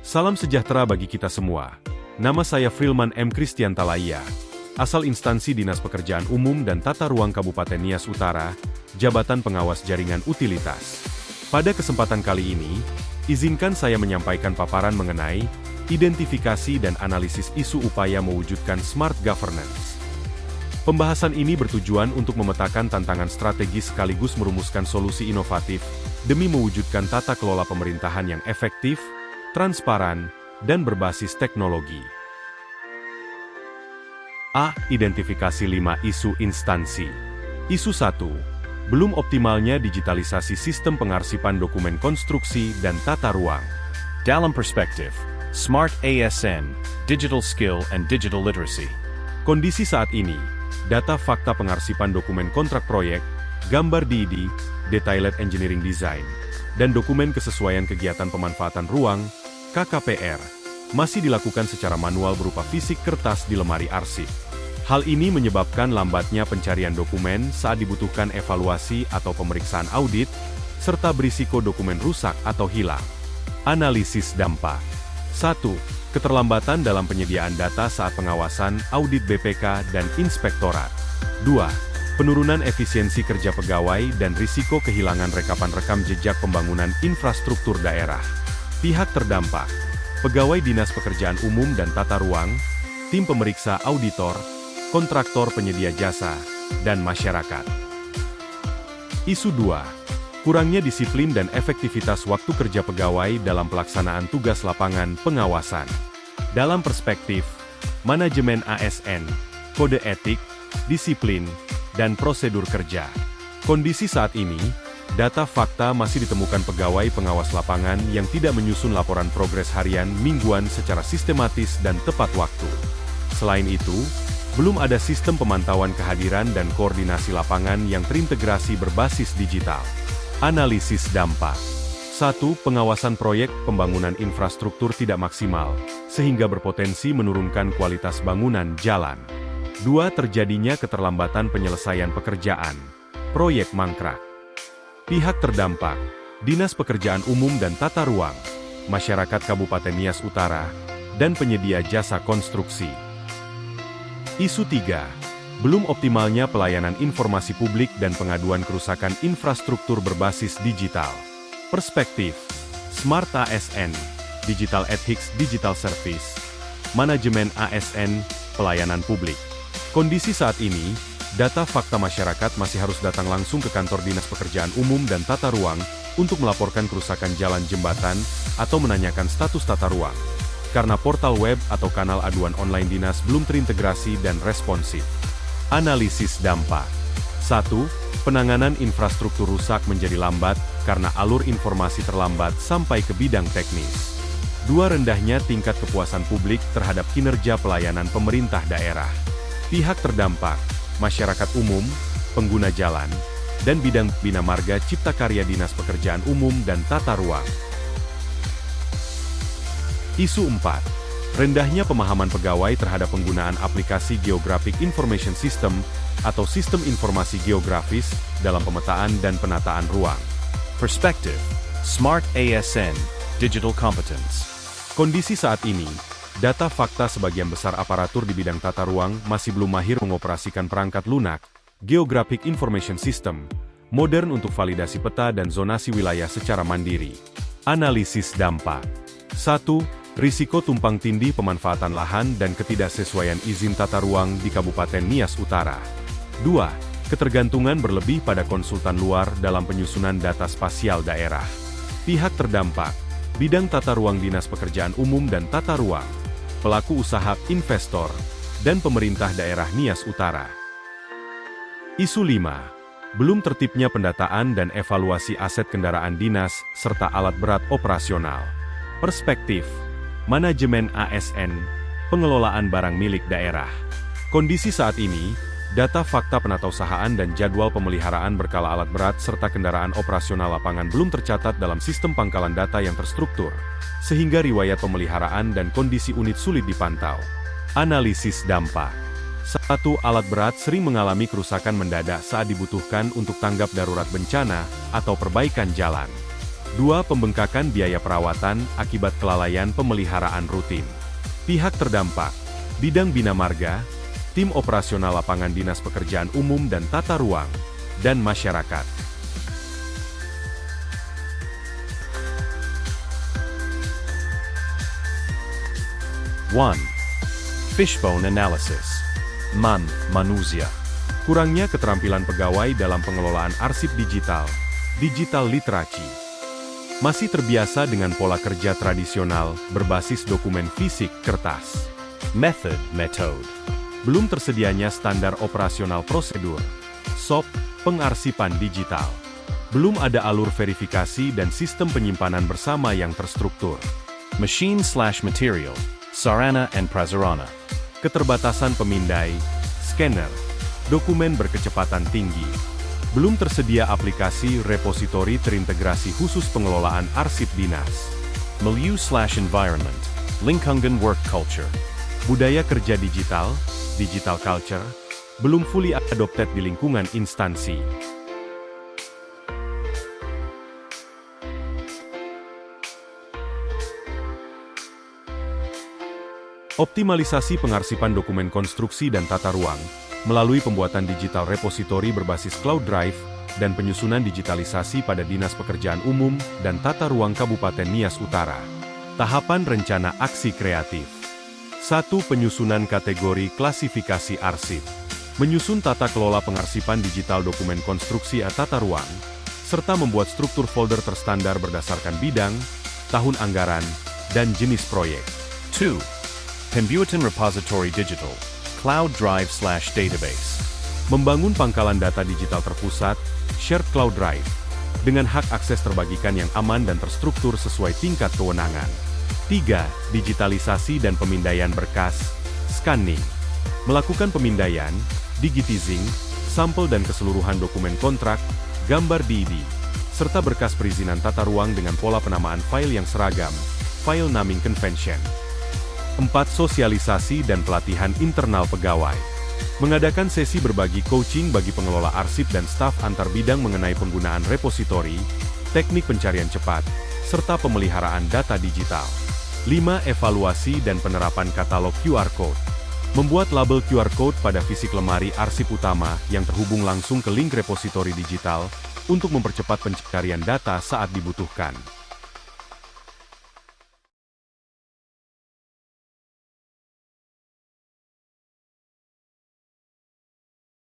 Salam sejahtera bagi kita semua. Nama saya Frilman M. Christian Talaia, asal instansi Dinas Pekerjaan Umum dan Tata Ruang Kabupaten Nias Utara, Jabatan Pengawas Jaringan Utilitas. Pada kesempatan kali ini, izinkan saya menyampaikan paparan mengenai identifikasi dan analisis isu upaya mewujudkan smart governance. Pembahasan ini bertujuan untuk memetakan tantangan strategis sekaligus merumuskan solusi inovatif demi mewujudkan tata kelola pemerintahan yang efektif, transparan, dan berbasis teknologi. A. Identifikasi 5 isu instansi. Isu 1. Belum optimalnya digitalisasi sistem pengarsipan dokumen konstruksi dan tata ruang. Dalam perspektif, Smart ASN, Digital Skill and Digital Literacy. Kondisi saat ini, data fakta pengarsipan dokumen kontrak proyek, gambar DID, Detailed Engineering Design, dan dokumen kesesuaian kegiatan pemanfaatan ruang, KKPR, masih dilakukan secara manual berupa fisik kertas di lemari arsip. Hal ini menyebabkan lambatnya pencarian dokumen saat dibutuhkan evaluasi atau pemeriksaan audit, serta berisiko dokumen rusak atau hilang. Analisis dampak. 1. Keterlambatan dalam penyediaan data saat pengawasan, audit BPK, dan inspektorat. 2. Penurunan efisiensi kerja pegawai dan risiko kehilangan rekapan rekam jejak pembangunan infrastruktur daerah. Pihak terdampak, pegawai Dinas Pekerjaan Umum dan Tata Ruang, tim pemeriksa auditor, kontraktor penyedia jasa, dan masyarakat. Isu 2. Kurangnya disiplin dan efektivitas waktu kerja pegawai dalam pelaksanaan tugas lapangan pengawasan. Dalam perspektif, manajemen ASN, kode etik, disiplin, dan prosedur kerja. Kondisi saat ini, data fakta masih ditemukan pegawai pengawas lapangan yang tidak menyusun laporan progres harian mingguan secara sistematis dan tepat waktu. Selain itu, belum ada sistem pemantauan kehadiran dan koordinasi lapangan yang terintegrasi berbasis digital. Analisis dampak. 1. Pengawasan proyek pembangunan infrastruktur tidak maksimal, sehingga berpotensi menurunkan kualitas bangunan jalan. 2. Terjadinya keterlambatan penyelesaian pekerjaan. Proyek mangkrak. Pihak terdampak, Dinas Pekerjaan Umum dan Tata Ruang, masyarakat Kabupaten Nias Utara, dan penyedia jasa konstruksi. Isu 3. Belum optimalnya pelayanan informasi publik dan pengaduan kerusakan infrastruktur berbasis digital. Perspektif, Smart ASN, Digital Ethics Digital Service, Manajemen ASN, Pelayanan Publik. Kondisi saat ini, data fakta masyarakat masih harus datang langsung ke kantor Dinas Pekerjaan Umum dan Tata Ruang untuk melaporkan kerusakan jalan jembatan atau menanyakan status tata ruang. Karena portal web atau kanal aduan online dinas belum terintegrasi dan responsif. Analisis dampak. 1. Penanganan infrastruktur rusak menjadi lambat karena alur informasi terlambat sampai ke bidang teknis. 2. Rendahnya tingkat kepuasan publik terhadap kinerja pelayanan pemerintah daerah. Pihak terdampak, masyarakat umum, pengguna jalan, dan bidang bina marga cipta karya Dinas Pekerjaan Umum dan Tata Ruang. Isu 4. Rendahnya pemahaman pegawai terhadap penggunaan aplikasi Geographic Information System atau Sistem Informasi Geografis dalam pemetaan dan penataan ruang. Perspektif, Smart ASN, Digital Competence. Kondisi saat ini, data fakta sebagian besar aparatur di bidang tata ruang masih belum mahir mengoperasikan perangkat lunak, Geographic Information System, modern untuk validasi peta dan zonasi wilayah secara mandiri. Analisis dampak. 1. Risiko tumpang tindih pemanfaatan lahan dan ketidaksesuaian izin tata ruang di Kabupaten Nias Utara. 2. Ketergantungan berlebih pada konsultan luar dalam penyusunan data spasial daerah. Pihak terdampak, bidang tata ruang Dinas Pekerjaan Umum dan Tata Ruang, pelaku usaha, investor, dan pemerintah daerah Nias Utara. Isu 5. Belum tertibnya pendataan dan evaluasi aset kendaraan dinas, serta alat berat operasional. Perspektif, Manajemen ASN, Pengelolaan Barang Milik Daerah. Kondisi saat ini, data fakta penatausahaan dan jadwal pemeliharaan berkala alat berat serta kendaraan operasional lapangan belum tercatat dalam sistem pangkalan data yang terstruktur, sehingga riwayat pemeliharaan dan kondisi unit sulit dipantau. Analisis dampak. 1. Alat berat sering mengalami kerusakan mendadak saat dibutuhkan untuk tanggap darurat bencana atau perbaikan jalan. 2. Pembengkakan biaya perawatan akibat kelalaian pemeliharaan rutin. Pihak terdampak, bidang bina marga, tim operasional lapangan Dinas Pekerjaan Umum dan Tata Ruang, dan masyarakat. One. Fishbone analysis. Manusia. Kurangnya keterampilan pegawai dalam pengelolaan arsip digital, digital literacy. Masih terbiasa dengan pola kerja tradisional berbasis dokumen fisik kertas. Metode. Belum tersedianya standar operasional prosedur, SOP, pengarsipan digital. Belum ada alur verifikasi dan sistem penyimpanan bersama yang terstruktur. Machine/material, sarana and prasarana. Keterbatasan pemindai, scanner, dokumen berkecepatan tinggi. Belum tersedia aplikasi repositori terintegrasi khusus pengelolaan arsip dinas. Milieu/environment, lingkungan work culture. Budaya kerja digital, digital culture, belum fully adopted di lingkungan instansi. Optimalisasi pengarsipan dokumen konstruksi dan tata ruang, melalui pembuatan digital repositori berbasis Cloud Drive, dan penyusunan digitalisasi pada Dinas Pekerjaan Umum dan Tata Ruang Kabupaten Nias Utara. Tahapan rencana aksi kreatif. 1. Penyusunan kategori klasifikasi arsip. Menyusun tata kelola pengarsipan digital dokumen konstruksi atau tata ruang, serta membuat struktur folder terstandar berdasarkan bidang, tahun anggaran, dan jenis proyek. 2. Pembuatan repository digital, cloud drive/database. Membangun pangkalan data digital terpusat, shared cloud drive, dengan hak akses terbagikan yang aman dan terstruktur sesuai tingkat kewenangan. 3. Digitalisasi dan pemindaian berkas, scanning. Melakukan pemindaian, digitizing, sampel dan keseluruhan dokumen kontrak, gambar DID, serta berkas perizinan tata ruang dengan pola penamaan file yang seragam, file naming convention. 4. Sosialisasi dan pelatihan internal pegawai. Mengadakan sesi berbagi coaching bagi pengelola arsip dan staf antar bidang mengenai penggunaan repositori, teknik pencarian cepat, serta pemeliharaan data digital. 5. Evaluasi dan penerapan katalog QR Code. Membuat label QR Code pada fisik lemari arsip utama yang terhubung langsung ke link repositori digital untuk mempercepat pencarian data saat dibutuhkan.